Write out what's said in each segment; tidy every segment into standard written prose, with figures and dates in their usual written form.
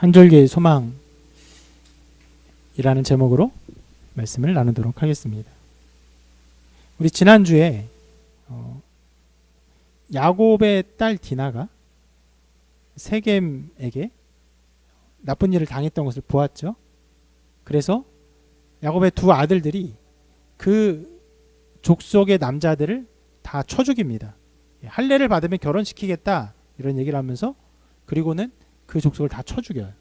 한 줄기의 소망이라는 제목으로 말씀을 나누도록 하겠습니다. 우리 지난주에 야곱의 딸 디나가 세겜에게 나쁜 일을 당했던 것을 보았죠. 그래서 야곱의 두 아들들이 그 족속의 남자들을 다 쳐 죽입니다. 할례를 받으면 결혼시키겠다 이런 얘기를 하면서 그리고는 그 족속을 다 쳐 죽여요.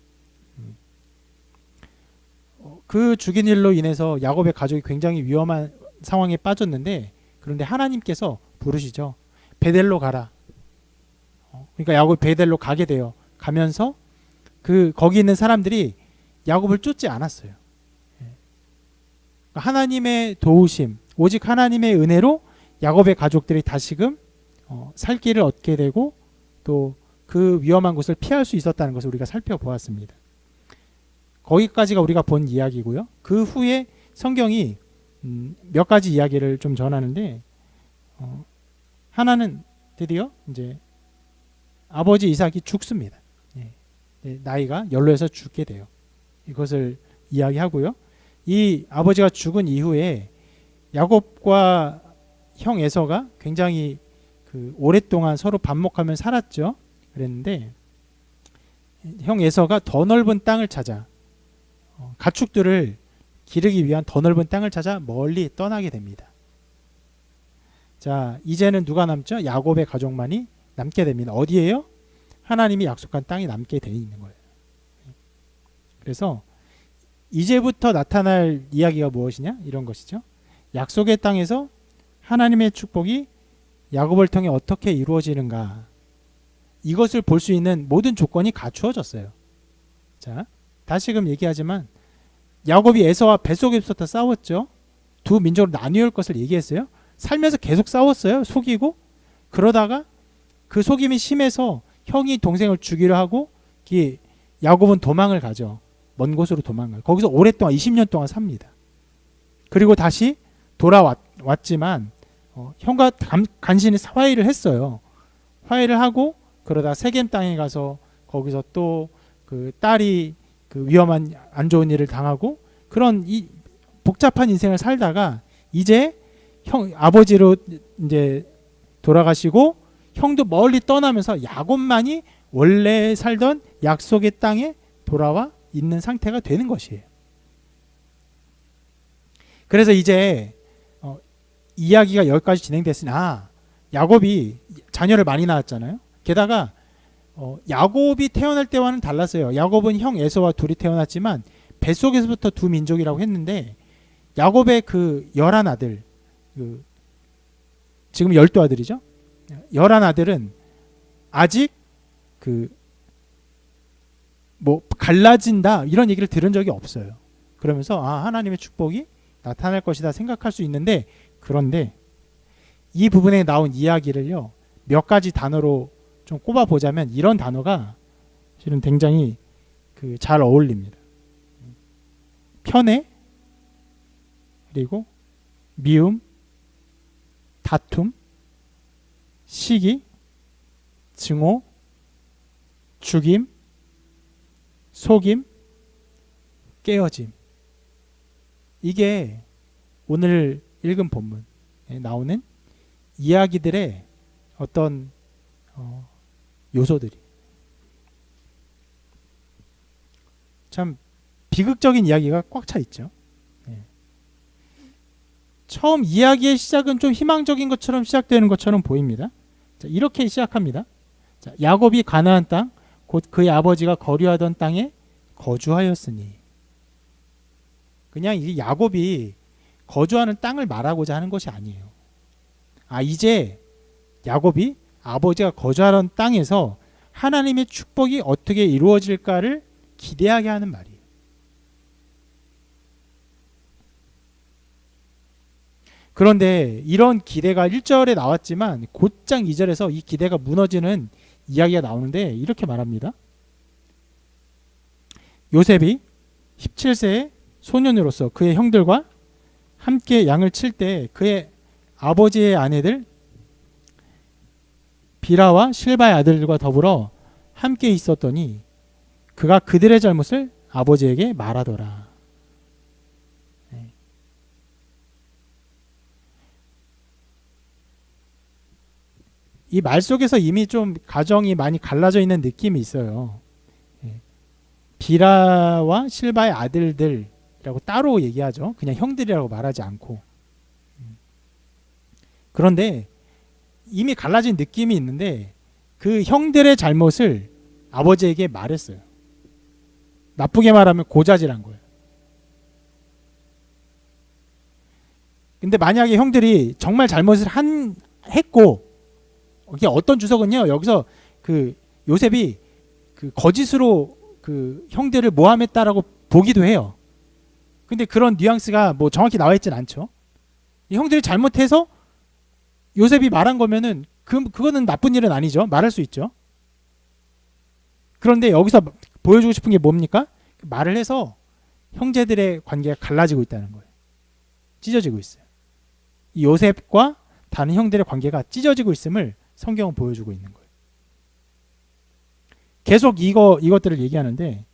그 죽인 일로 인해서 야곱의 가족이 굉장히 위험한 상황에 빠졌는데, 그런데 하나님께서 부르시죠. 베델로 가라. 그러니까 야곱이 베델로 가게 돼요. 가면서 거기 있는 사람들이 야곱을 쫓지 않았어요. 하나님의 도우심, 오직 하나님의 은혜로 야곱의 가족들이 다시금 살 길을 얻게 되고 또 그 위험한 곳을 피할 수 있었다는 것을 우리가 살펴보았습니다. 거기까지가 우리가 본 이야기고요. 그 후에 성경이 몇 가지 이야기를 좀 전하는데, 하나는 드디어 이제 아버지 이삭이 죽습니다. 나이가 연로해서 죽게 돼요. 이것을 이야기하고요. 이 아버지가 죽은 이후에 야곱과 형 에서가 굉장히 오랫동안 서로 반목하며 살았죠. 그랬는데 형 에서가 더 넓은 땅을 찾아 가축들을 기르기 위한 더 넓은 땅을 찾아 멀리 떠나게 됩니다. 자, 이제는 누가 남죠? 야곱의 가족만이 남게 됩니다. 어디예요? 하나님이 약속한 땅이 남게 돼 있는 거예요. 그래서 이제부터 나타날 이야기가 무엇이냐? 이런 것이죠. 약속의 땅에서 하나님의 축복이 야곱을 통해 어떻게 이루어지는가, 이것을 볼 수 있는 모든 조건이 갖추어졌어요. 자, 다시금 얘기하지만 야곱이 에서와 뱃속에서부터 싸웠죠. 두 민족으로 나뉘을 것을 얘기했어요. 살면서 계속 싸웠어요. 속이고. 그러다가 그 속임이 심해서 형이 동생을 죽이려 하고 야곱은 도망을 가죠. 먼 곳으로 도망가요. 거기서 오랫동안 20년 동안 삽니다. 그리고 다시 돌아왔지만 형과 간신히 화해를 했어요. 화해를 하고 그러다 세겜 땅에 가서 거기서 또 그 딸이 위험한 안 좋은 일을 당하고 그런 이 복잡한 인생을 살다가 이제 아버지로 이제 돌아가시고 형도 멀리 떠나면서 야곱만이 원래 살던 약속의 땅에 돌아와 있는 상태가 되는 것이에요. 그래서 이제 이야기가 여기까지 진행됐으니 야곱이 자녀를 많이 낳았잖아요. 게다가 야곱이 태어날 때와는 달랐어요. 야곱은 형 에서와 둘이 태어났지만 뱃속에서부터 두 민족이라고 했는데 야곱의 11아들, 지금 12아들이죠. 11아들은 아직 갈라진다 이런 얘기를 들은 적이 없어요. 그러면서 하나님의 축복이 나타날 것이다 생각할 수 있는데, 그런데 이 부분에 나온 이야기를요 몇 가지 단어로 좀 꼽아보자면 이런 단어가 실은 굉장히 잘 어울립니다. 편애, 그리고 미움, 다툼, 시기, 증오, 죽임, 속임, 깨어짐. 이게 오늘 읽은 본문에 나오는 이야기들의 어떤 요소들이 참 비극적인 이야기가 꽉 차 있죠. 처음 이야기의 시작은 좀 희망적인 것처럼 시작되는 것처럼 보입니다. 자, 이렇게 시작합니다. 자, 야곱이 가나안 땅 곧 그의 아버지가 거류하던 땅에 거주하였으니. 그냥 이 야곱이 거주하는 땅을 말하고자 하는 것이 아니에요. 이제 야곱이 아버지가 거주하던 땅에서 하나님의 축복이 어떻게 이루어질까를 기대하게 하는 말이에요. 그런데 이런 기대가 1절에 나왔지만 곧장 2절에서 이 기대가 무너지는 이야기가 나오는데 이렇게 말합니다. 요셉이 17세의 소년으로서 그의 형들과 함께 양을 칠 때 그의 아버지의 아내들 빌하와 실바의 아들들과 더불어 함께 있었더니 그가 그들의 잘못을 아버지에게 말하더라. 네. 이 말 속에서 이미 좀 가정이 많이 갈라져 있는 느낌이 있어요. 네. 비라와 실바의 아들들이라고 따로 얘기하죠. 그냥 형들이라고 말하지 않고. 그런데 이미 갈라진 느낌이 있는데 그 형들의 잘못을 아버지에게 말했어요. 나쁘게 말하면 고자질한 거예요. 근데 만약에 형들이 정말 잘못을 했고, 이게 어떤 주석은요, 여기서 그 요셉이 그 거짓으로 그 형들을 모함했다라고 보기도 해요. 근데 그런 뉘앙스가 뭐 정확히 나와 있진 않죠. 이 형들이 잘못해서 요셉이 말한 거면은 그거는 나쁜 일은 아니죠. 말할 수 있죠. 그런데 여기서 보여주고 싶은 게 뭡니까? 말을 해서 형제들의 관계가 갈라지고 있다는 거예요. 찢어지고 있어요. 이 요셉과 다른 형들의 관계가 찢어지고 있음을 성경은 보여주고 있는 거예요. 계속 이것들을 얘기하는데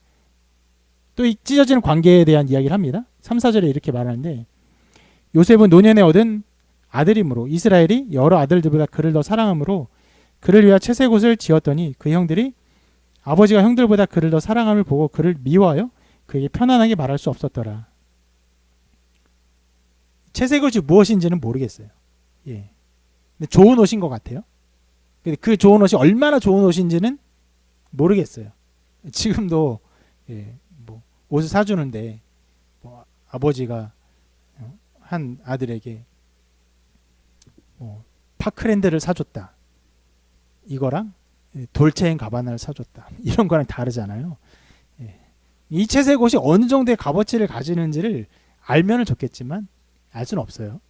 또 이 찢어지는 관계에 대한 이야기를 합니다. 3, 4절에 이렇게 말하는데 요셉은 노년에 얻은 아들이므로 이스라엘이 여러 아들들보다 그를 더 사랑하므로 그를 위하여 채색옷을 지었더니 그 형들이 아버지가 형들보다 그를 더 사랑함을 보고 그를 미워하여 그에게 편안하게 말할 수 없었더라. 채색옷이 무엇인지는 모르겠어요. 예. 근데 좋은 옷인 것 같아요. 근데 그 좋은 옷이 얼마나 좋은 옷인지는 모르겠어요. 지금도 뭐 옷을 사주는데 뭐 아버지가 한 아들에게 파크랜드를 사줬다. 이거랑 돌체인 가바나를 사줬다. 이런 거랑 다르잖아요. 이 채색 옷이 어느 정도의 값어치를 가지는지를 알면은 좋겠지만 알 수는 없어요.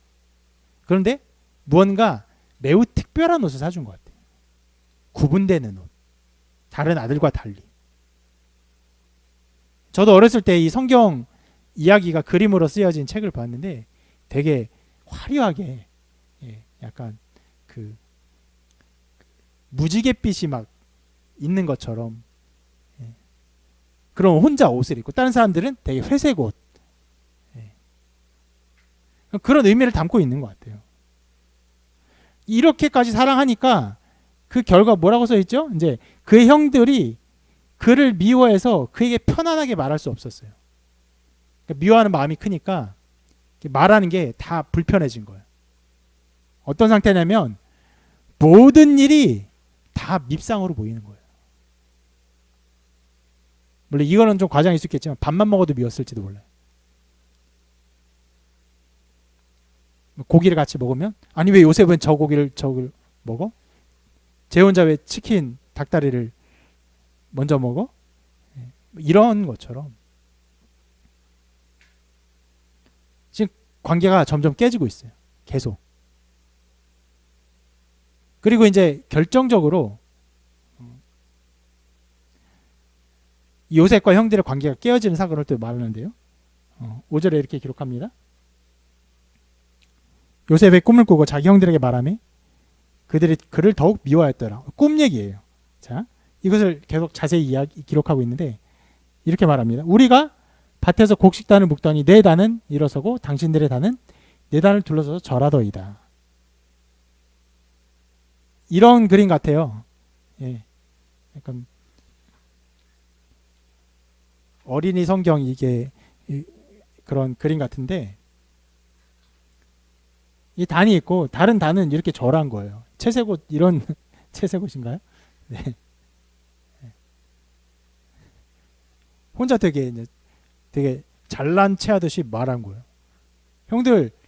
그런데 무언가 매우 특별한 옷을 사준 것 같아요. 구분되는 옷. 다른 아들과 달리. 저도 어렸을 때 이 성경 이야기가 그림으로 쓰여진 책을 봤는데 되게 화려하게 약간 그 무지갯빛이 막 있는 것처럼 그런 혼자 옷을 입고 다른 사람들은 되게 회색 옷 그런 의미를 담고 있는 것 같아요. 이렇게까지 사랑하니까 그 결과 뭐라고 써 있죠? 이제 그의 형들이 그를 미워해서 그에게 편안하게 말할 수 없었어요. 그러니까 미워하는 마음이 크니까 말하는 게 다 불편해진 거예요. 어떤 상태냐면 모든 일이 다 밉상으로 보이는 거예요. 물론 이거는 좀 과장일 수 있겠지만 밥만 먹어도 미웠을지도 몰라요. 고기를 같이 먹으면 아니 왜 요셉은 저걸 먹어? 쟤 혼자 왜 치킨 닭다리를 먼저 먹어? 이런 것처럼 지금 관계가 점점 깨지고 있어요. 계속. 그리고 이제 결정적으로 요셉과 형들의 관계가 깨어지는 사건을 또 말하는데요. 5절에 이렇게 기록합니다. 요셉의 꿈을 꾸고 자기 형들에게 말하며 그들이 그를 더욱 미워했더라. 꿈 얘기예요. 자, 이것을 계속 자세히 기록하고 있는데 이렇게 말합니다. 우리가 밭에서 곡식단을 묶더니 내 단은 일어서고 당신들의 단은 내 단을 둘러서서 절하더이다. 이런 그림 같아요. 약간 어린이 성경 이게 그런 그림 같은데 이 단이 있고 다른 단은 이렇게 절한 거예요. 채색옷 이런 채색옷인가요? 네. 혼자 되게 잘난 체하듯이 말한 거예요.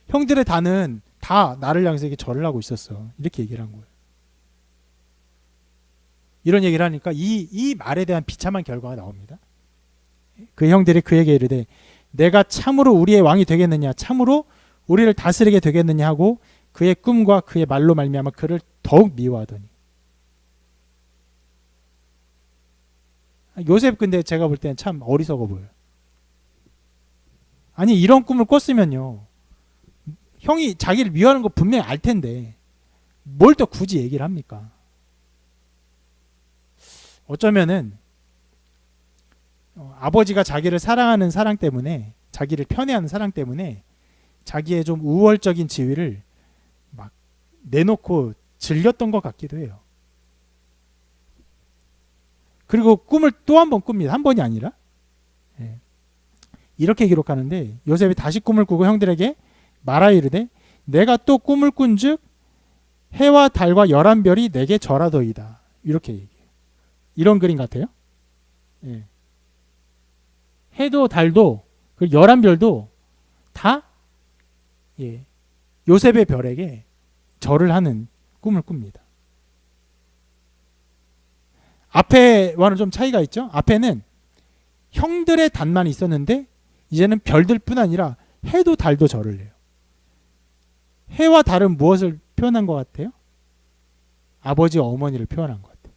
형들의 단은 다 나를 향해서 이렇게 절을 하고 있었어. 이렇게 얘기를 한 거예요. 이런 얘기를 하니까 이 말에 대한 비참한 결과가 나옵니다. 그 형들이 그에게 이르되 내가 참으로 우리의 왕이 되겠느냐 참으로 우리를 다스리게 되겠느냐 하고 그의 꿈과 그의 말로 말미암아 그를 더욱 미워하더니 요셉 근데 제가 볼 때는 참 어리석어 보여요. 아니 이런 꿈을 꿨으면요 형이 자기를 미워하는 거 분명히 알 텐데 뭘 또 굳이 얘기를 합니까? 어쩌면은 아버지가 자기를 사랑하는 사랑 때문에, 자기를 편애하는 사랑 때문에 자기의 좀 우월적인 지위를 막 내놓고 즐겼던 것 같기도 해요. 그리고 꿈을 또 한 번 꿉니다. 한 번이 아니라. 예. 이렇게 기록하는데, 요셉이 다시 꿈을 꾸고 형들에게 말하 이르되 내가 또 꿈을 꾼즉 해와 달과 11별이 내게 절하더이다. 이렇게 얘기해요. 이런 그림 같아요. 예. 해도 달도 그 11별도 다 예, 요셉의 별에게 절을 하는 꿈을 꿉니다. 앞에와는 좀 차이가 있죠. 앞에는 형들의 단만 있었는데 이제는 별들뿐 아니라 해도 달도 절을 해요. 해와 달은 무엇을 표현한 것 같아요? 아버지와 어머니를 표현한 것 같아요.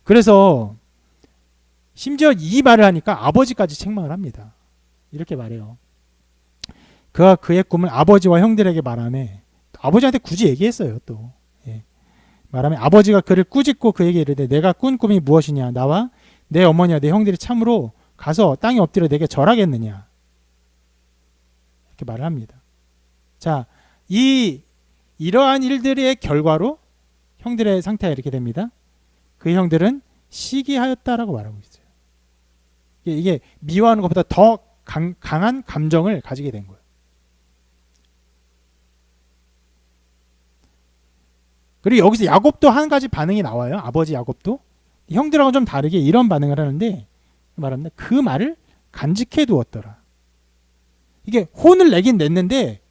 그래서 심지어 이 말을 하니까 아버지까지 책망을 합니다. 이렇게 말해요. 그가 그의 꿈을 아버지와 형들에게 말하매, 아버지한테 굳이 얘기했어요. 또 말하면 아버지가 그를 꾸짖고 그에게 이르되 내가 꾼 꿈이 무엇이냐? 나와 내 어머니와 내 형들이 참으로 가서 땅에 엎드려 내게 절하겠느냐? 이렇게 말을 합니다. 자, 이러한 일들의 결과로 형들의 상태가 이렇게 됩니다. 그 형들은 시기하였다라고 말하고 있어요. 이게 미워하는 것보다 더 강한 감정을 가지게 된 거예요. 그리고 여기서 야곱도 한 가지 반응이 나와요. 아버지 야곱도 형들하고 좀 다르게 이런 반응을 하는데 말합니다. 그 말을 간직해 두었더라. 이게 혼을 내긴 냈는데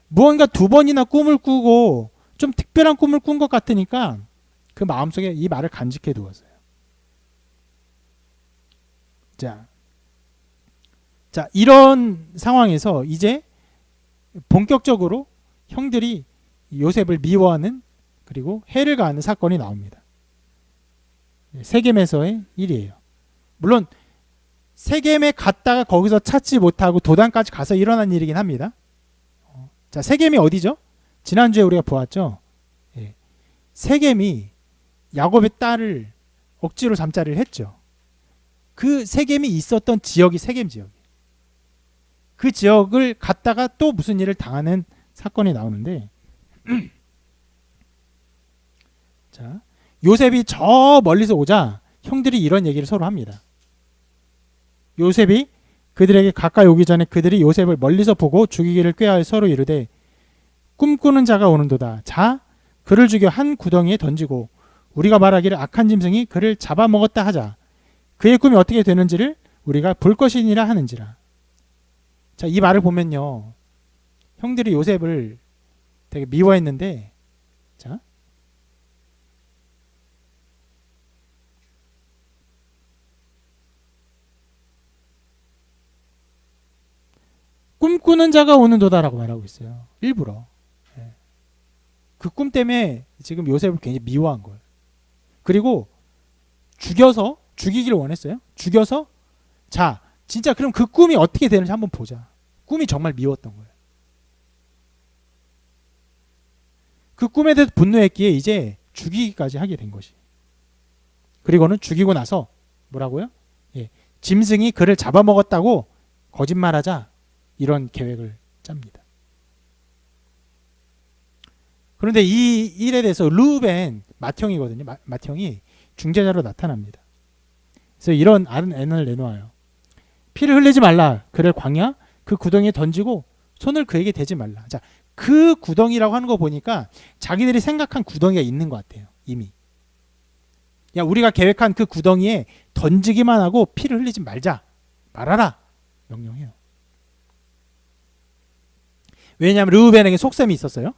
무언가 두 번이나 꿈을 꾸고 좀 특별한 꿈을 꾼 것 같으니까 그 마음속에 이 말을 간직해 두었어요. 자, 이런 상황에서 이제 본격적으로 형들이 요셉을 미워하는 그리고 해를 가하는 사건이 나옵니다. 세겜에서의 일이에요. 물론 세겜에 갔다가 거기서 찾지 못하고 도단까지 가서 일어난 일이긴 합니다. 자, 세겜이 어디죠? 지난주에 우리가 보았죠. 세겜이 야곱의 딸을 억지로 잠자리를 했죠. 그 세겜이 있었던 지역이 세겜 지역이에요. 그 지역을 갔다가 또 무슨 일을 당하는 사건이 나오는데 자, 요셉이 저 멀리서 오자 형들이 이런 얘기를 서로 합니다. 요셉이 그들에게 가까이 오기 전에 그들이 요셉을 멀리서 보고 죽이기를 꾀하여 서로 이르되 꿈꾸는 자가 오는도다. 자, 그를 죽여 한 구덩이에 던지고 우리가 말하기를 악한 짐승이 그를 잡아먹었다 하자. 그의 꿈이 어떻게 되는지를 우리가 볼 것이니라 하는지라. 자, 이 말을 보면요. 형들이 요셉을 되게 미워했는데 자, 꿈꾸는 자가 오는도다라고 말하고 있어요. 일부러. 그 꿈 때문에 지금 요셉을 굉장히 미워한 거예요. 그리고 죽이기를 원했어요. 죽여서 자, 진짜 그럼 그 꿈이 어떻게 되는지 한번 보자. 꿈이 정말 미웠던 거예요. 그 꿈에 대해서 분노했기에 이제 죽이기까지 하게 된 것이. 그리고는 죽이고 나서 뭐라고요? 짐승이 그를 잡아먹었다고 거짓말하자. 이런 계획을 짭니다. 그런데 이 일에 대해서 르우벤 맏형이거든요. 맏형이 중재자로 나타납니다. 그래서 이런 애를 내놓아요. 피를 흘리지 말라. 그를 광야 그 구덩이에 던지고 손을 그에게 대지 말라. 자, 그 구덩이라고 하는 거 보니까 자기들이 생각한 구덩이가 있는 것 같아요. 이미. 야, 우리가 계획한 그 구덩이에 던지기만 하고 피를 흘리지 말자. 말아라. 명령해요. 왜냐하면 르우벤에게 속셈이 있었어요.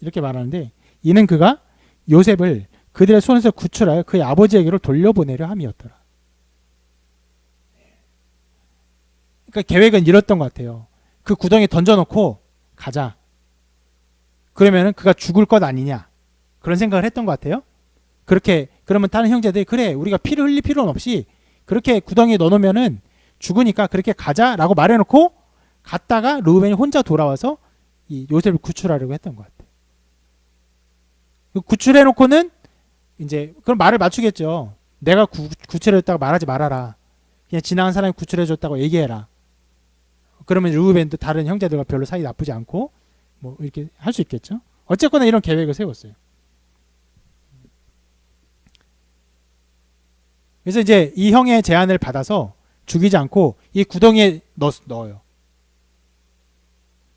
이렇게 말하는데 이는 그가 요셉을 그들의 손에서 구출하여 그의 아버지에게로 돌려보내려 함이었더라. 그러니까 계획은 이랬던 것 같아요. 그 구덩이에 던져놓고 가자. 그러면은 그가 죽을 것 아니냐. 그런 생각을 했던 것 같아요. 그렇게 그러면 다른 형제들이 그래 우리가 피를 흘릴 필요는 없이 그렇게 구덩이에 넣어놓으면은 죽으니까 그렇게 가자라고 말해놓고 갔다가 르우벤이 혼자 돌아와서 이 요셉을 구출하려고 했던 것 같아요. 구출해놓고는 이제 그럼 말을 맞추겠죠. 내가 구출해줬다고 말하지 말아라. 그냥 지나간 사람이 구출해줬다고 얘기해라. 그러면 르우벤도 다른 형제들과 별로 사이 나쁘지 않고 뭐 이렇게 할 수 있겠죠. 어쨌거나 이런 계획을 세웠어요. 그래서 이제 이 형의 제안을 받아서 죽이지 않고 이 구덩이에 넣어요.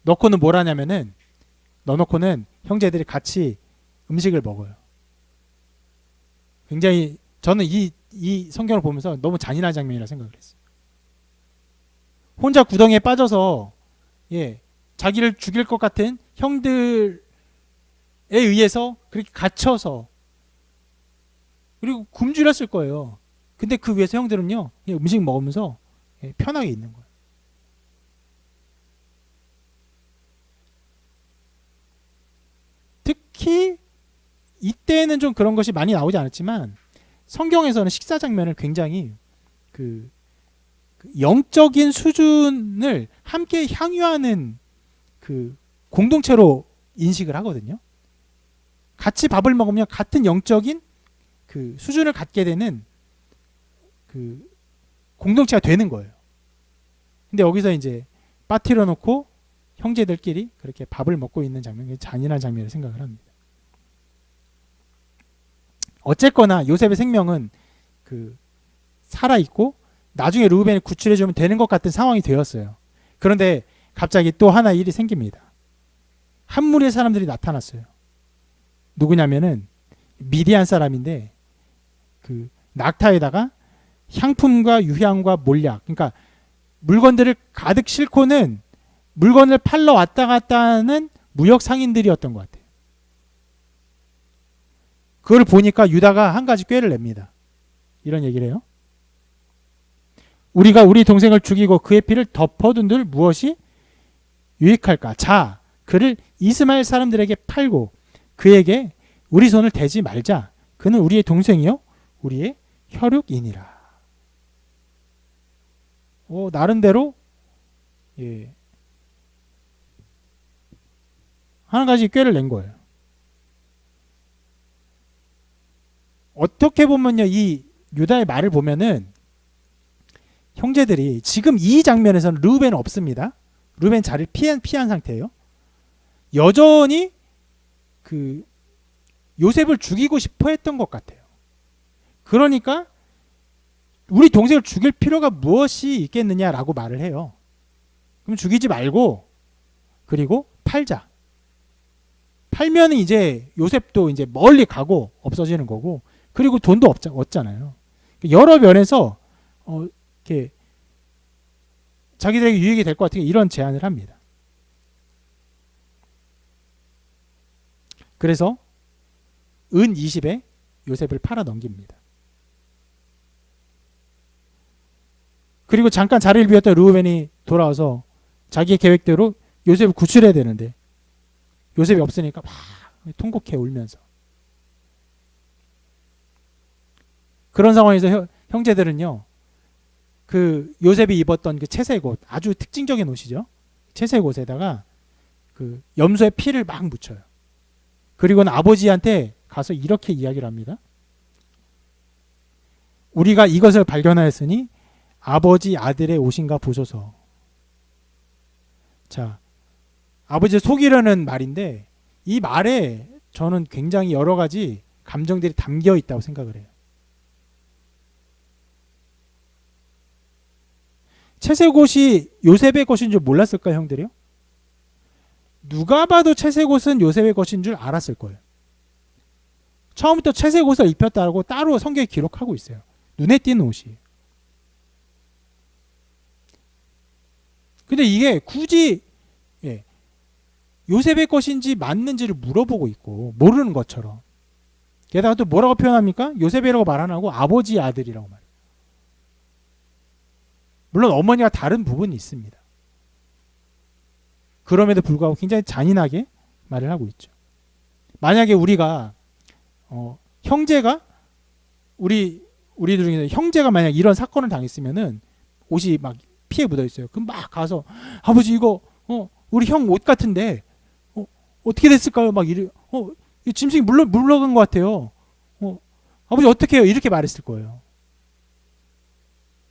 넣고는 뭘 하냐면은 넣어놓고는 형제들이 같이 음식을 먹어요. 굉장히 저는 이 성경을 보면서 너무 잔인한 장면이라 생각을 했어요. 혼자 구덩이에 빠져서 자기를 죽일 것 같은 형들에 의해서 그렇게 갇혀서 그리고 굶주렸을 거예요. 근데 그 위에서 형들은요 음식 먹으면서 편하게 있는 거예요. 특히 이때는 좀 그런 것이 많이 나오지 않았지만 성경에서는 식사 장면을 굉장히 그 영적인 수준을 함께 향유하는 그 공동체로 인식을 하거든요. 같이 밥을 먹으면 같은 영적인 그 수준을 갖게 되는 그 공동체가 되는 거예요. 근데 여기서 이제 빠뜨려 놓고 형제들끼리 그렇게 밥을 먹고 있는 장면이 잔인한 장면을 생각을 합니다. 어쨌거나 요셉의 생명은 그 살아 있고 나중에 르우벤을 구출해 주면 되는 것 같은 상황이 되었어요. 그런데 갑자기 또 하나 일이 생깁니다. 한 무리의 사람들이 나타났어요. 누구냐면은 미디안 사람인데 그 낙타에다가 향품과 유향과 몰약, 그러니까 물건들을 가득 싣고는 물건을 팔러 왔다 갔다 하는 무역 상인들이었던 것 같아요. 그걸 보니까 유다가 한 가지 꾀를 냅니다. 이런 얘기를 해요. 우리가 우리 동생을 죽이고 그의 피를 덮어둔들 무엇이 유익할까? 자, 그를 이스마엘 사람들에게 팔고 그에게 우리 손을 대지 말자. 그는 우리의 동생이요 우리의 혈육이니라. 나름대로 한 가지 꾀를 낸 거예요. 어떻게 보면요, 이 유다의 말을 보면은 형제들이 지금 이 장면에서는 르우벤은 없습니다. 르우벤 자리를 피한 상태예요. 여전히 그 요셉을 죽이고 싶어 했던 것 같아요. 그러니까 우리 동생을 죽일 필요가 무엇이 있겠느냐라고 말을 해요. 그럼 죽이지 말고 그리고 팔자. 팔면 이제 요셉도 이제 멀리 가고 없어지는 거고 그리고 돈도 얻잖아요. 여러 면에서 이렇게 자기들에게 유익이 될 것 같은 이런 제안을 합니다. 그래서 은 20에 요셉을 팔아 넘깁니다. 그리고 잠깐 자리를 비웠던 르우벤이 돌아와서 자기의 계획대로 요셉을 구출해야 되는데 요셉이 없으니까 막 통곡해 울면서. 그런 상황에서 형제들은요, 그 요셉이 입었던 그 채색 옷, 아주 특징적인 옷이죠. 채색 옷에다가 그 염소의 피를 막 묻혀요. 그리고는 아버지한테 가서 이렇게 이야기를 합니다. 우리가 이것을 발견하였으니 아버지 아들의 옷인가 보소서. 자, 아버지를 속이려는 말인데 이 말에 저는 굉장히 여러 가지 감정들이 담겨 있다고 생각을 해요. 채색 옷이 요셉의 것인 줄 몰랐을까요, 형들이요? 누가 봐도 채색 옷은 요셉의 것인 줄 알았을 거예요. 처음부터 채색 옷을 입혔다고 따로 성경에 기록하고 있어요. 눈에 띄는 옷이. 근데 이게 굳이 요셉의 것인지 맞는지를 물어보고 있고 모르는 것처럼. 게다가 또 뭐라고 표현합니까? 요셉이라고 말 안 하고 아버지의 아들이라고 말해요. 물론 어머니가 다른 부분이 있습니다. 그럼에도 불구하고 굉장히 잔인하게 말을 하고 있죠. 만약에 우리가 형제가 우리들 중에서 형제가 만약 이런 사건을 당했으면은 옷이 막 피에 묻어 있어요. 그럼 막 가서 아버지 이거 우리 형 옷 같은데 어떻게 됐을까요? 막 이래 짐승이 물러간 것 같아요. 아버지 어떻게 해요? 이렇게 말했을 거예요.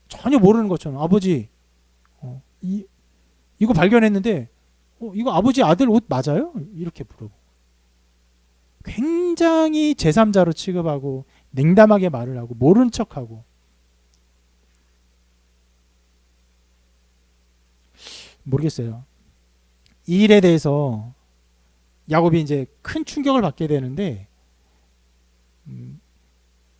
전혀 모르는 것처럼 아버지 이거 발견했는데 이거 아버지 아들 옷 맞아요? 이렇게 물어보고 굉장히 제3자로 취급하고 냉담하게 말을 하고 모른 척하고 모르겠어요. 이 일에 대해서 야곱이 이제 큰 충격을 받게 되는데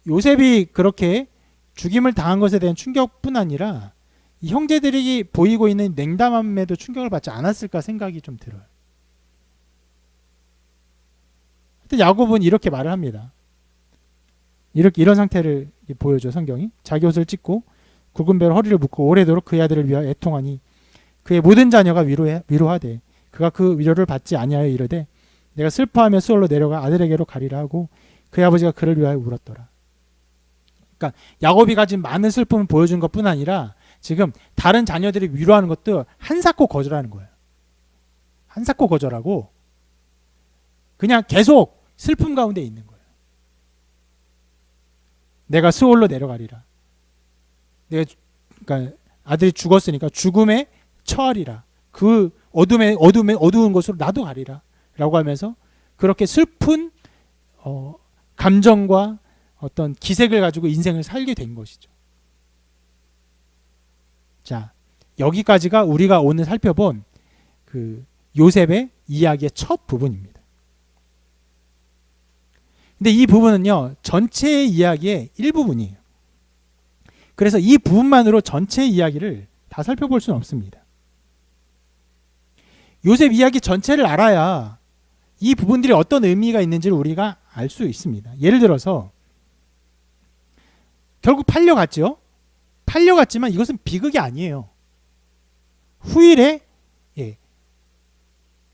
요셉이 그렇게 죽임을 당한 것에 대한 충격뿐 아니라 이 형제들이 보이고 있는 냉담함에도 충격을 받지 않았을까 생각이 좀 들어요. 하여튼 야곱은 이렇게 말을 합니다. 이런 상태를 보여줘 성경이. 자기 옷을 찢고 굵은 배로 허리를 묶고 오래도록 그의 아들을 위하여 애통하니 그의 모든 자녀가 위로하되 그가 그 위로를 받지 아니하여 이르되 내가 슬퍼하며 수월로 내려가 아들에게로 가리라 하고 그의 아버지가 그를 위하여 울었더라. 그러니까 야곱이 가진 많은 슬픔을 보여준 것뿐 아니라 지금 다른 자녀들이 위로하는 것도 한사코 거절하는 거예요. 한사코 거절하고 그냥 계속 슬픔 가운데 있는 거예요. 내가 스올로 내려가리라. 그러니까 아들이 죽었으니까 죽음에 처하리라. 그 어두운 곳으로 나도 가리라. 라고 하면서 그렇게 슬픈 감정과 어떤 기색을 가지고 인생을 살게 된 것이죠. 자, 여기까지가 우리가 오늘 살펴본 그 요셉의 이야기의 첫 부분입니다. 근데 이 부분은요, 전체의 이야기의 일부분이에요. 그래서 이 부분만으로 전체 이야기를 다 살펴볼 수는 없습니다. 요셉 이야기 전체를 알아야 이 부분들이 어떤 의미가 있는지를 우리가 알 수 있습니다. 예를 들어서 결국 팔려갔죠. 팔려갔지만 이것은 비극이 아니에요. 후일에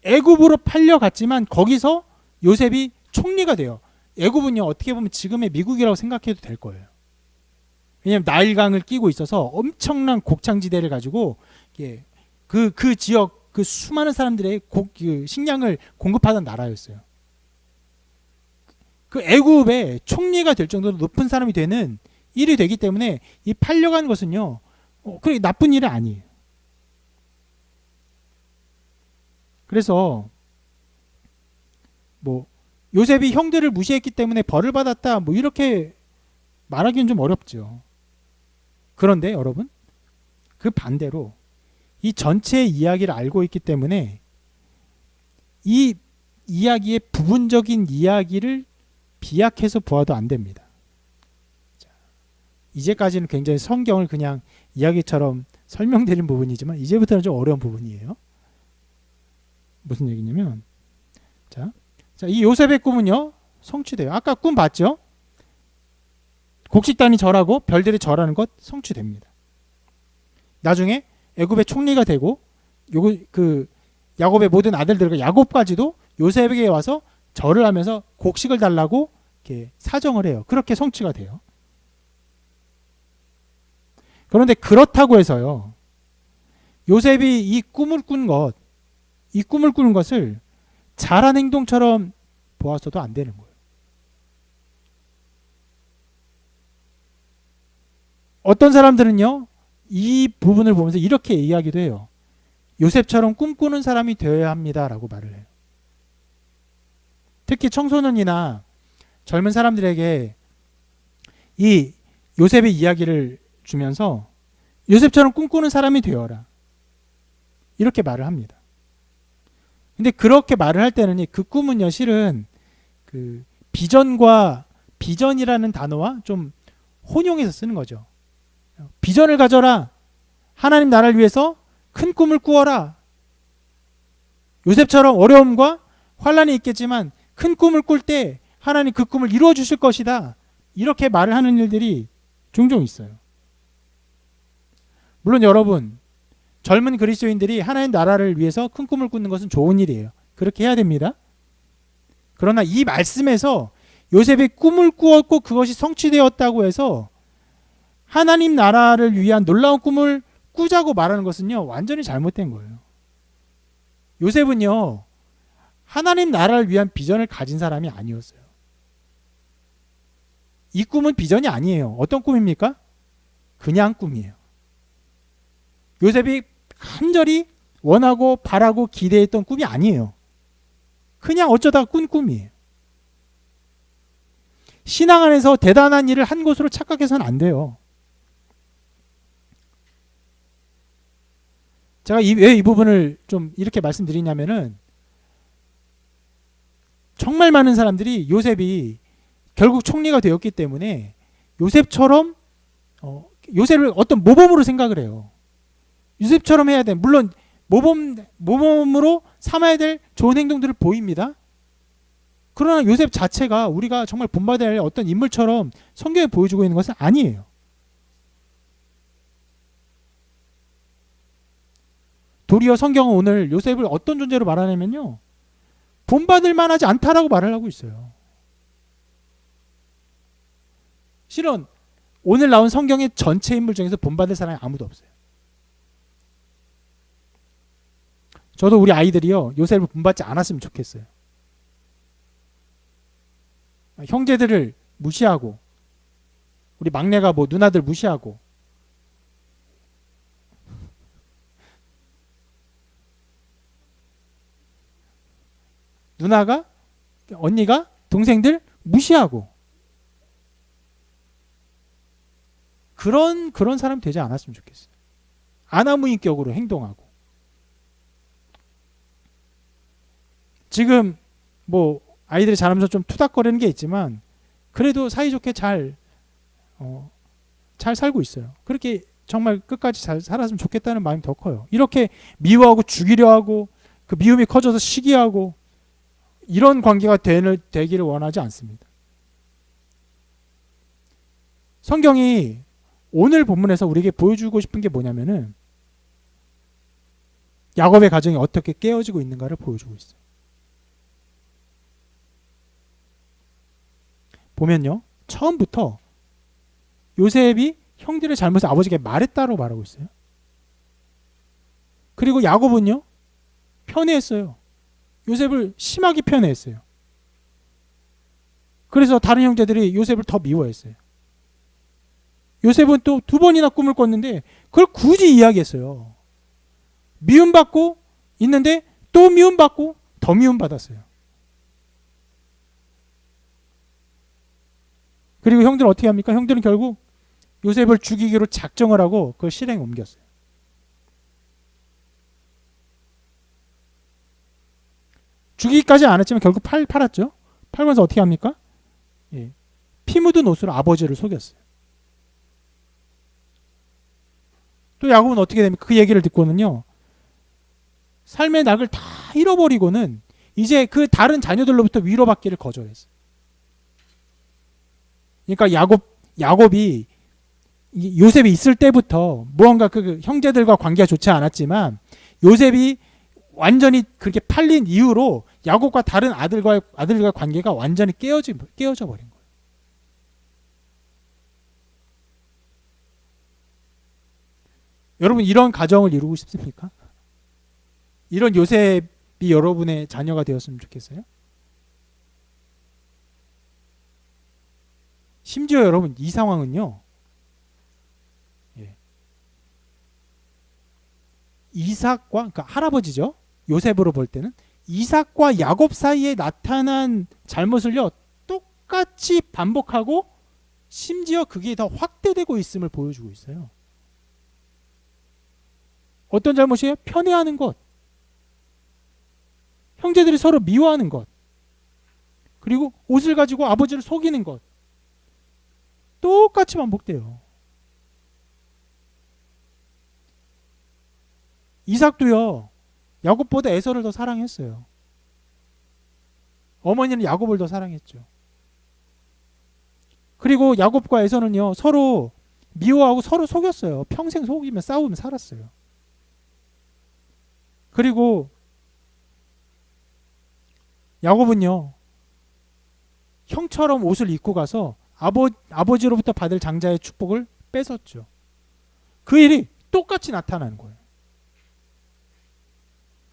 애굽으로 팔려갔지만 거기서 요셉이 총리가 돼요. 애굽은요 어떻게 보면 지금의 미국이라고 생각해도 될 거예요. 왜냐하면 나일강을 끼고 있어서 엄청난 곡창지대를 가지고 그 지역 그 수많은 사람들의 그 식량을 공급하던 나라였어요. 그 애굽의 총리가 될 정도로 높은 사람이 되는 일이 되기 때문에 이 팔려간 것은요 그렇게 나쁜 일은 아니에요. 그래서 뭐 요셉이 형들을 무시했기 때문에 벌을 받았다 뭐 이렇게 말하기는 좀 어렵죠. 그런데 여러분 그 반대로 이 전체의 이야기를 알고 있기 때문에 이 이야기의 부분적인 이야기를 비약해서 보아도 안 됩니다. 자, 이제까지는 굉장히 성경을 그냥 이야기처럼 설명드린 부분이지만 이제부터는 좀 어려운 부분이에요. 무슨 얘기냐면 자, 이 요셉의 꿈은요 성취돼요. 아까 꿈 봤죠? 곡식단이 절하고 별들이 절하는 것 성취됩니다. 나중에 애굽의 총리가 되고 그 야곱의 모든 아들들과 야곱까지도 요셉에게 와서 절을 하면서 곡식을 달라고 이렇게 사정을 해요. 그렇게 성취가 돼요. 그런데 그렇다고 해서요 요셉이 이 꿈을 꾸는 것을 잘한 행동처럼 보았어도 안 되는 거예요. 어떤 사람들은요 이 부분을 보면서 이렇게 이야기도 해요. 요셉처럼 꿈꾸는 사람이 되어야 합니다라고 말을 해요. 특히 청소년이나 젊은 사람들에게 이 요셉의 이야기를 주면서 요셉처럼 꿈꾸는 사람이 되어라 이렇게 말을 합니다. 근데 그렇게 말을 할 때는 그 꿈은요 실은 그 비전이라는 단어와 좀 혼용해서 쓰는 거죠. 비전을 가져라. 하나님 나라를 위해서 큰 꿈을 꾸어라. 요셉처럼 어려움과 환란이 있겠지만 큰 꿈을 꿀 때 하나님 그 꿈을 이루어 주실 것이다. 이렇게 말을 하는 일들이 종종 있어요. 물론 여러분 젊은 그리스도인들이 하나님 나라를 위해서 큰 꿈을 꾸는 것은 좋은 일이에요. 그렇게 해야 됩니다. 그러나 이 말씀에서 요셉이 꿈을 꾸었고 그것이 성취되었다고 해서 하나님 나라를 위한 놀라운 꿈을 꾸자고 말하는 것은요 완전히 잘못된 거예요. 요셉은요 하나님 나라를 위한 비전을 가진 사람이 아니었어요. 이 꿈은 비전이 아니에요. 어떤 꿈입니까? 그냥 꿈이에요. 요셉이 간절히 원하고 바라고 기대했던 꿈이 아니에요. 그냥 어쩌다가 꾼 꿈이에요. 신앙 안에서 대단한 일을 한 것으로 착각해서는 안 돼요. 제가 왜 이 부분을 좀 이렇게 말씀드리냐면은 정말 많은 사람들이 요셉이 결국 총리가 되었기 때문에 요셉처럼 요셉을 어떤 모범으로 생각을 해요. 요셉처럼 해야 돼. 물론 모범으로 삼아야 될 좋은 행동들을 보입니다. 그러나 요셉 자체가 우리가 정말 본받아야 할 어떤 인물처럼 성경에 보여주고 있는 것은 아니에요. 도리어 성경은 오늘 요셉을 어떤 존재로 말하냐면요, 본받을 만하지 않다라고 말을 하고 있어요. 실은 오늘 나온 성경의 전체 인물 중에서 본받을 사람이 아무도 없어요. 저도 우리 아이들이요, 요셉을 본받지 않았으면 좋겠어요. 형제들을 무시하고, 우리 막내가 뭐 누나들 무시하고, 누나가, 언니가, 동생들 무시하고, 그런 사람이 되지 않았으면 좋겠어요. 아나무인격으로 행동하고. 지금 뭐 아이들이 자라면서 좀 투닥거리는 게 있지만 그래도 사이좋게 잘 살고 있어요. 그렇게 정말 끝까지 잘 살았으면 좋겠다는 마음이 더 커요. 이렇게 미워하고 죽이려 하고 그 미움이 커져서 시기하고 이런 관계가 되기를 원하지 않습니다. 성경이 오늘 본문에서 우리에게 보여주고 싶은 게 뭐냐면은 야곱의 가정이 어떻게 깨어지고 있는가를 보여주고 있어요. 보면요, 처음부터 요셉이 형들의 잘못을 아버지에게 말했다고 말하고 있어요. 그리고 야곱은요, 편애했어요. 요셉을 심하게 편애했어요. 그래서 다른 형제들이 요셉을 더 미워했어요. 요셉은 또 2번이나 꿈을 꿨는데 그걸 굳이 이야기했어요. 미움받고 있는데 또 미움받고 더 미움받았어요. 그리고 형들은 어떻게 합니까? 형들은 결국 요셉을 죽이기로 작정을 하고 그걸 실행에 옮겼어요. 죽이기까지 안 했지만 결국 팔았죠. 팔면서 어떻게 합니까? 예. 피 묻은 옷으로 아버지를 속였어요. 또 야곱은 어떻게 됩니까? 그 얘기를 듣고는요, 삶의 낙을 다 잃어버리고는 이제 그 다른 자녀들로부터 위로받기를 거절했어요. 그러니까 야곱이 요셉이 있을 때부터 무언가 그 형제들과 관계가 좋지 않았지만 요셉이 완전히 그렇게 팔린 이후로 야곱과 다른 아들과 관계가 완전히 깨어져 버린 거예요. 여러분, 이런 가정을 이루고 싶습니까? 이런 요셉이 여러분의 자녀가 되었으면 좋겠어요? 심지어 여러분, 이 상황은요, 이삭과, 그러니까 할아버지죠, 요셉으로 볼 때는 이삭과 야곱 사이에 나타난 잘못을요 똑같이 반복하고 심지어 그게 더 확대되고 있음을 보여주고 있어요. 어떤 잘못이에요? 편애하는 것, 형제들이 서로 미워하는 것, 그리고 옷을 가지고 아버지를 속이는 것, 똑같이 반복돼요. 이삭도요, 야곱보다 에서를 더 사랑했어요. 어머니는 야곱을 더 사랑했죠. 그리고 야곱과 에서는요, 서로 미워하고 서로 속였어요. 평생 속이며 싸우며 살았어요. 그리고 야곱은요, 형처럼 옷을 입고 가서 아버지로부터 받을 장자의 축복을 뺏었죠. 그 일이 똑같이 나타나는 거예요.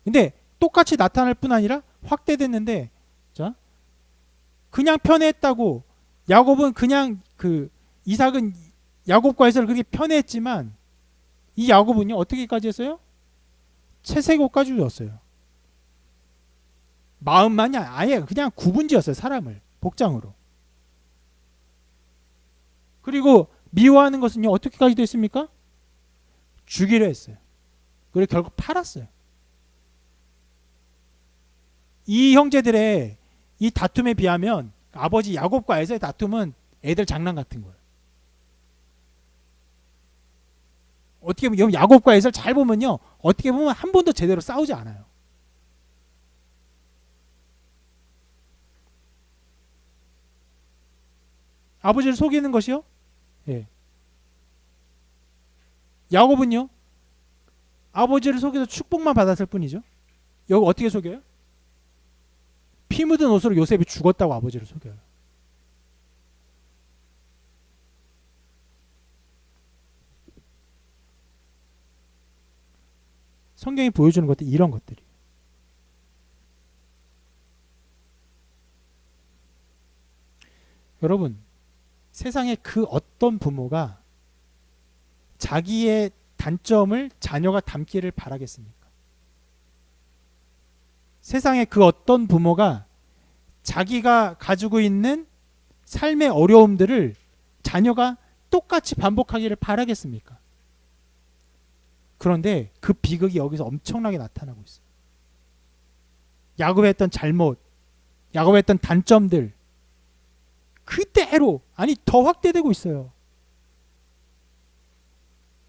근데 똑같이 나타날 뿐 아니라 확대됐는데, 자, 그냥 편애했다고 야곱은 그냥 그 이삭은 야곱과 에서를 그렇게 편애했지만 이 야곱은요 어떻게까지 했어요? 채색 옷까지 줬어요. 마음만이 아예 그냥 구분지었어요. 사람을 복장으로. 그리고 미워하는 것은요 어떻게까지 됐습니까? 주기로 했어요. 그리고 결국 팔았어요. 이 형제들의 이 다툼에 비하면 아버지 야곱과 에서의 다툼은 애들 장난 같은 거예요. 어떻게 보면 야곱과 에서를 잘 보면요 어떻게 보면 한 번도 제대로 싸우지 않아요. 아버지를 속이는 것이요? 예. 야곱은요 아버지를 속여서 축복만 받았을 뿐이죠. 여기 어떻게 속여요? 피 묻은 옷으로 요셉이 죽었다고 아버지를 속여요. 성경이 보여주는 것들 이런 것들이. 여러분 세상에 그 어떤 부모가 자기의 단점을 자녀가 닮기를 바라겠습니까? 세상에 그 어떤 부모가 자기가 가지고 있는 삶의 어려움들을 자녀가 똑같이 반복하기를 바라겠습니까? 그런데 그 비극이 여기서 엄청나게 나타나고 있어요. 야곱의 했던 잘못, 야곱의 했던 단점들 그대로 아니 더 확대되고 있어요.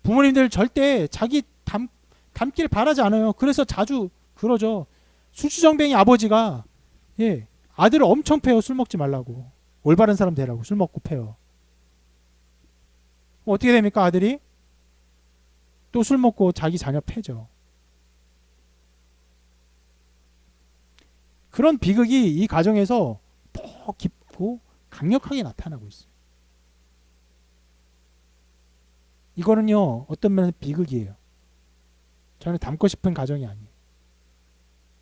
부모님들 절대 자기 닮기를 바라지 않아요. 그래서 자주 그러죠. 수주정뱅이 아버지가 아들을 엄청 패요. 술 먹지 말라고. 올바른 사람 되라고 술 먹고 패요. 어떻게 됩니까? 아들이 또 술 먹고 자기 자녀 패죠. 그런 비극이 이 가정에서 더 깊고 강력하게 나타나고 있어요. 이거는요 어떤 면에서 비극이에요. 저는 닮고 싶은 가정이 아니에요.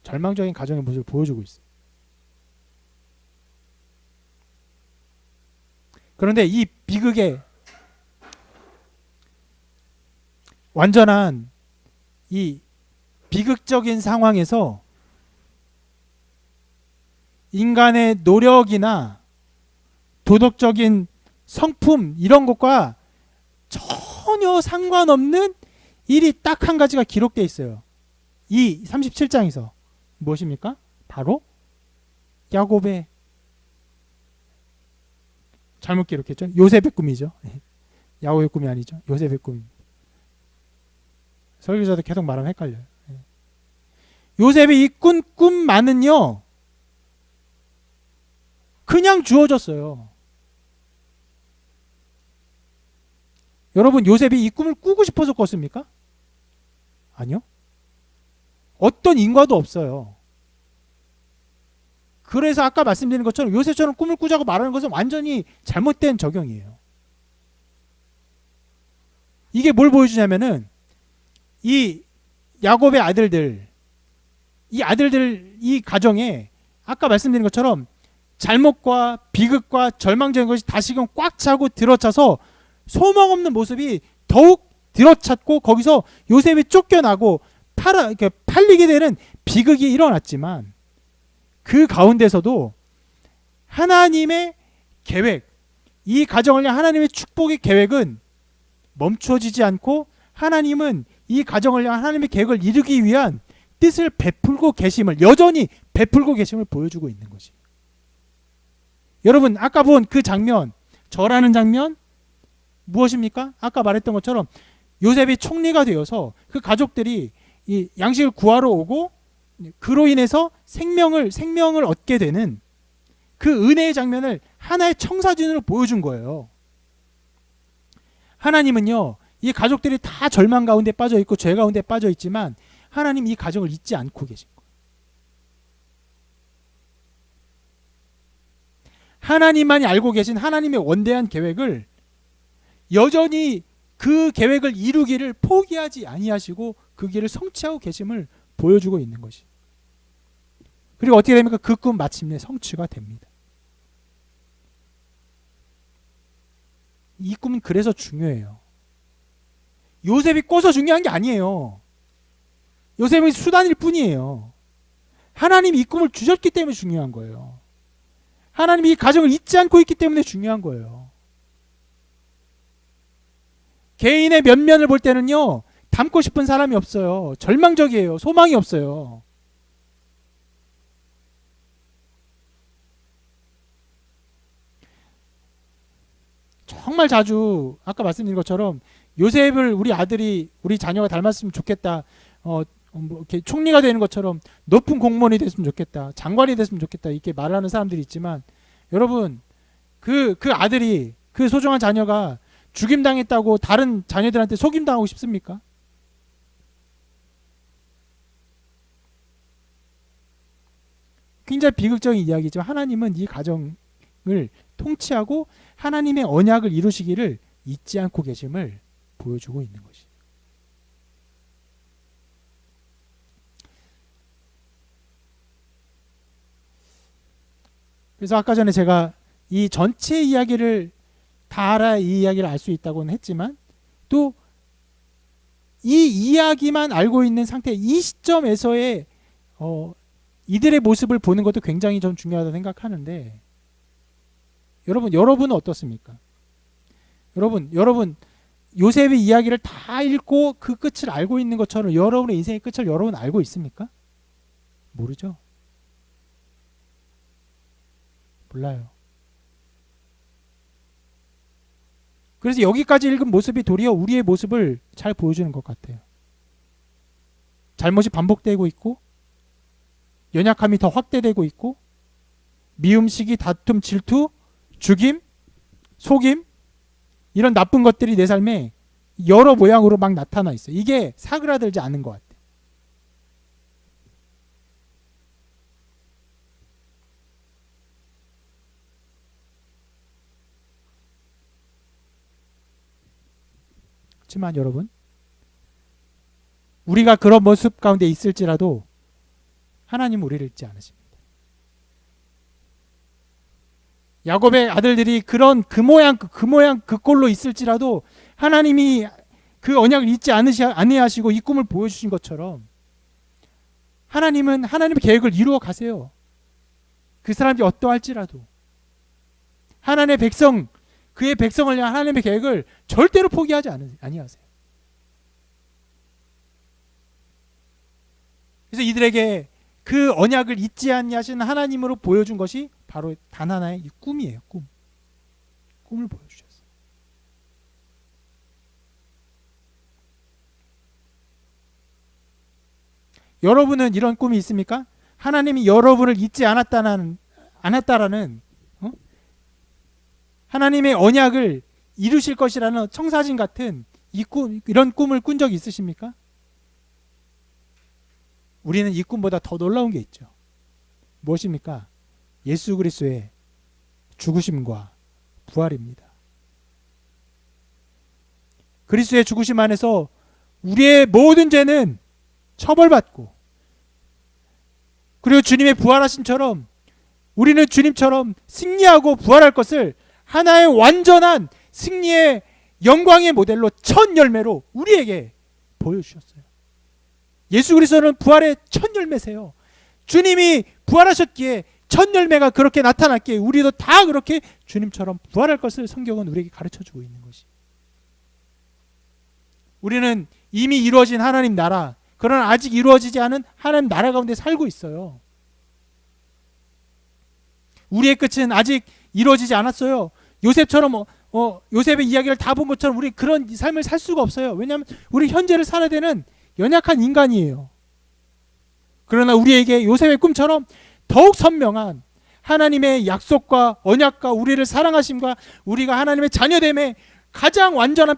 절망적인 가정의 모습을 보여주고 있어요. 그런데 이 비극의 완전한 이 비극적인 상황에서 인간의 노력이나 도덕적인 성품 이런 것과 전혀 상관없는 일이 딱 한 가지가 기록되어 있어요. 이 37장에서 무엇입니까? 바로 야곱의 잘못 기록했죠. 요셉의 꿈이죠. 야곱의 꿈이 아니죠. 요셉의 꿈입니다. 설교자도 계속 말하면 헷갈려요. 요셉의 이 꿈만은요 그냥 주어졌어요. 여러분 요셉이 이 꿈을 꾸고 싶어서 꿨습니까? 아니요. 어떤 인과도 없어요. 그래서 아까 말씀드린 것처럼 요셉처럼 꿈을 꾸자고 말하는 것은 완전히 잘못된 적용이에요. 이게 뭘 보여주냐면은 이 야곱의 아들들 이 가정에 아까 말씀드린 것처럼 잘못과 비극과 절망적인 것이 다시금 꽉 차고 들어차서 소망 없는 모습이 더욱 들어찼고 거기서 요셉이 쫓겨나고 팔리게 되는 비극이 일어났지만 그 가운데서도 하나님의 계획, 이 가정을 위한 하나님의 축복의 계획은 멈춰지지 않고 하나님은 이 가정을 위한 하나님의 계획을 이루기 위한 뜻을 베풀고 계심을 여전히 베풀고 계심을 보여주고 있는 것이. 여러분 아까 본 그 장면, 절하는 장면 무엇입니까? 아까 말했던 것처럼 요셉이 총리가 되어서 그 가족들이 이 양식을 구하러 오고 그로 인해서 생명을 얻게 되는 그 은혜의 장면을 하나의 청사진으로 보여준 거예요. 하나님은요 이 가족들이 다 절망 가운데 빠져 있고 죄 가운데 빠져 있지만 하나님 이 가정을 잊지 않고 계신 거예요. 하나님만이 알고 계신 하나님의 원대한 계획을 여전히 그 계획을 이루기를 포기하지 아니하시고 그 길을 성취하고 계심을 보여주고 있는 것이. 그리고 어떻게 됩니까? 그 꿈 마침내 성취가 됩니다. 이 꿈은 그래서 중요해요. 요셉이 꿔서 중요한 게 아니에요. 요셉은 수단일 뿐이에요. 하나님이 이 꿈을 주셨기 때문에 중요한 거예요. 하나님이 이 가정을 잊지 않고 있기 때문에 중요한 거예요. 개인의 면면을 볼 때는요, 닮고 싶은 사람이 없어요. 절망적이에요. 소망이 없어요. 정말 자주 아까 말씀드린 것처럼 요셉을 우리 아들이 우리 자녀가 닮았으면 좋겠다. 뭐 이렇게 총리가 되는 것처럼 높은 공무원이 됐으면 좋겠다. 장관이 됐으면 좋겠다. 이렇게 말하는 사람들이 있지만 여러분 그 아들이 그 소중한 자녀가 죽임당했다고 다른 자녀들한테 속임당하고 싶습니까? 굉장히 비극적인 이야기지만 하나님은 이 가정을 통치하고 하나님의 언약을 이루시기를 잊지 않고 계심을 보여주고 있는 것이. 그래서 아까 전에 제가 이 전체 이야기를 다 알아야 이 이야기를 알 수 있다고는 했지만 또 이 이야기만 알고 있는 상태, 이 시점에서의 이들의 모습을 보는 것도 굉장히 좀 중요하다고 생각하는데 여러분은 어떻습니까? 여러분 요셉의 이야기를 다 읽고 그 끝을 알고 있는 것처럼 여러분의 인생의 끝을 여러분 알고 있습니까? 모르죠. 몰라요. 그래서 여기까지 읽은 모습이 도리어 우리의 모습을 잘 보여주는 것 같아요. 잘못이 반복되고 있고 연약함이 더 확대되고 있고 미움, 시기, 다툼, 질투, 죽임, 속임 이런 나쁜 것들이 내 삶에 여러 모양으로 막 나타나 있어요. 이게 사그라들지 않은 것 같아요. 그렇지만 여러분 우리가 그런 모습 가운데 있을지라도 하나님은 우리를 잊지 않으십니다. 야곱의 아들들이 그런 그 모양 그 꼴로 있을지라도 하나님이 그 언약을 잊지 아니하시고 이 꿈을 보여주신 것처럼 하나님은 하나님의 계획을 이루어 가세요. 그 사람이 어떠할지라도 하나님의 백성 그의 백성을 향한 하나님의 계획을 절대로 포기하지 아니하세요. 그래서 이들에게 그 언약을 잊지 아니하시는 하나님으로 보여준 것이 바로 단 하나의 이 꿈이에요. 꿈을 보여주셨어요. 여러분은 이런 꿈이 있습니까? 하나님이 여러분을 잊지 않았다라는 하나님의 언약을 이루실 것이라는 청사진 같은 이런 꿈을 꾼 적이 있으십니까? 우리는 이 꿈보다 더 놀라운 게 있죠. 무엇입니까? 예수 그리스도의 죽으심과 부활입니다. 그리스도의 죽으심 안에서 우리의 모든 죄는 처벌받고 그리고 주님의 부활하심처럼 우리는 주님처럼 승리하고 부활할 것을 하나의 완전한 승리의 영광의 모델로 첫 열매로 우리에게 보여주셨어요. 예수 그리스도는 부활의 첫 열매세요. 주님이 부활하셨기에 첫 열매가 그렇게 나타났기에 우리도 다 그렇게 주님처럼 부활할 것을 성경은 우리에게 가르쳐주고 있는 것이. 우리는 이미 이루어진 하나님 나라, 그러나 아직 이루어지지 않은 하나님 나라 가운데 살고 있어요. 우리의 끝은 아직 이루어지지 않았어요. 요셉처럼 요셉의 이야기를 다 본 것처럼 우리 그런 삶을 살 수가 없어요. 왜냐하면 우리 현재를 살아야 되는 연약한 인간이에요. 그러나 우리에게 요셉의 꿈처럼 더욱 선명한 하나님의 약속과 언약과 우리를 사랑하심과 우리가 하나님의 자녀됨의 가장 완전한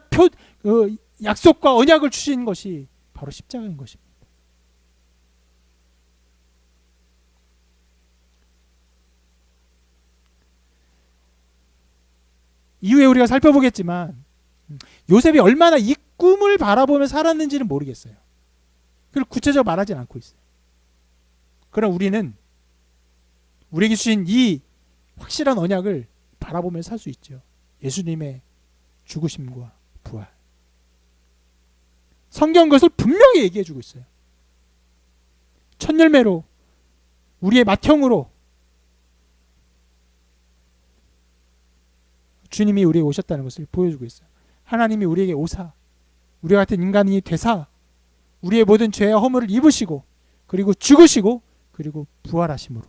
약속과 언약을 주신 것이 바로 십자가인 것입니다. 이후에 우리가 살펴보겠지만 요셉이 얼마나 이 꿈을 바라보며 살았는지는 모르겠어요. 그걸 구체적으로 말하진 않고 있어요. 그러나 우리는 우리에게 주신 이 확실한 언약을 바라보며 살 수 있죠. 예수님의 죽으심과 부활. 성경 그것을 분명히 얘기해 주고 있어요. 첫 열매로 우리의 맏형으로 주님이 우리에게 오셨다는 것을 보여주고 있어요. 하나님이 우리에게 오사 우리 같은 인간이 되사 우리의 모든 죄와 허물을 입으시고 그리고 죽으시고 그리고 부활하심으로.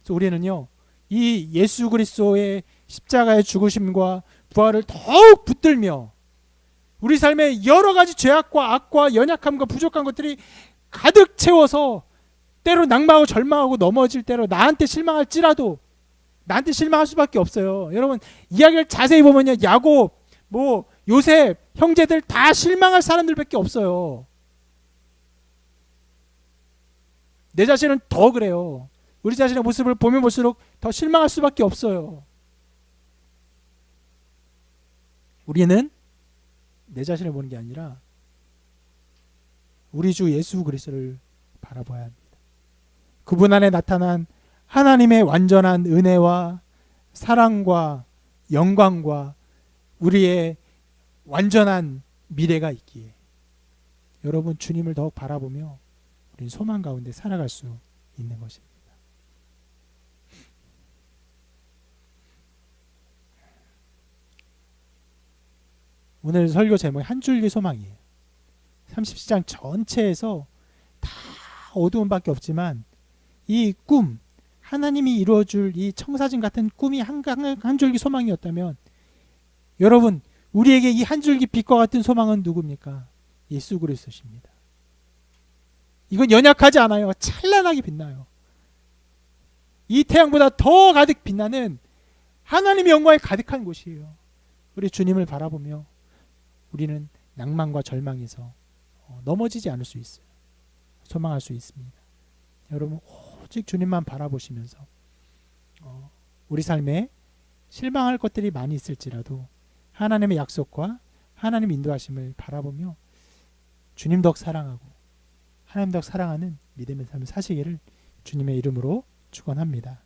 그래서 우리는요 이 예수 그리스도의 십자가의 죽으심과 부활을 더욱 붙들며 우리 삶에 여러 가지 죄악과 악과 연약함과 부족한 것들이 가득 채워서 때로 낙망하고 절망하고 넘어질 때로 나한테 실망할지라도 나한테 실망할 수밖에 없어요. 여러분 이야기를 자세히 보면요 야곱, 요셉, 형제들 다 실망할 사람들밖에 없어요. 내 자신은 더 그래요. 우리 자신의 모습을 보면 볼수록 더 실망할 수밖에 없어요. 우리는 내 자신을 보는 게 아니라 우리 주 예수 그리스도를 바라봐야 합니다. 그분 안에 나타난 하나님의 완전한 은혜와 사랑과 영광과 우리의 완전한 미래가 있기에 여러분 주님을 더욱 바라보며 우리는 소망 가운데 살아갈 수 있는 것입니다. 오늘 설교 제목이 한 줄기 소망이에요. 30장 전체에서 다 어두움밖에 없지만 이 꿈, 하나님이 이루어줄 이 청사진 같은 꿈이 한 줄기 소망이었다면 여러분 우리에게 이 한 줄기 빛과 같은 소망은 누굽니까? 예수 그리스도십니다. 이건 연약하지 않아요. 찬란하게 빛나요. 이 태양보다 더 가득 빛나는 하나님의 영광이 가득한 곳이에요. 우리 주님을 바라보며 우리는 낭만과 절망에서 넘어지지 않을 수 있어요. 소망할 수 있습니다. 여러분 오직 주님만 바라보시면서 우리 삶에 실망할 것들이 많이 있을지라도 하나님의 약속과 하나님 인도하심을 바라보며 주님 덕 사랑하고 하나님 덕 사랑하는 믿음의 삶을 사시기를 주님의 이름으로 축원합니다.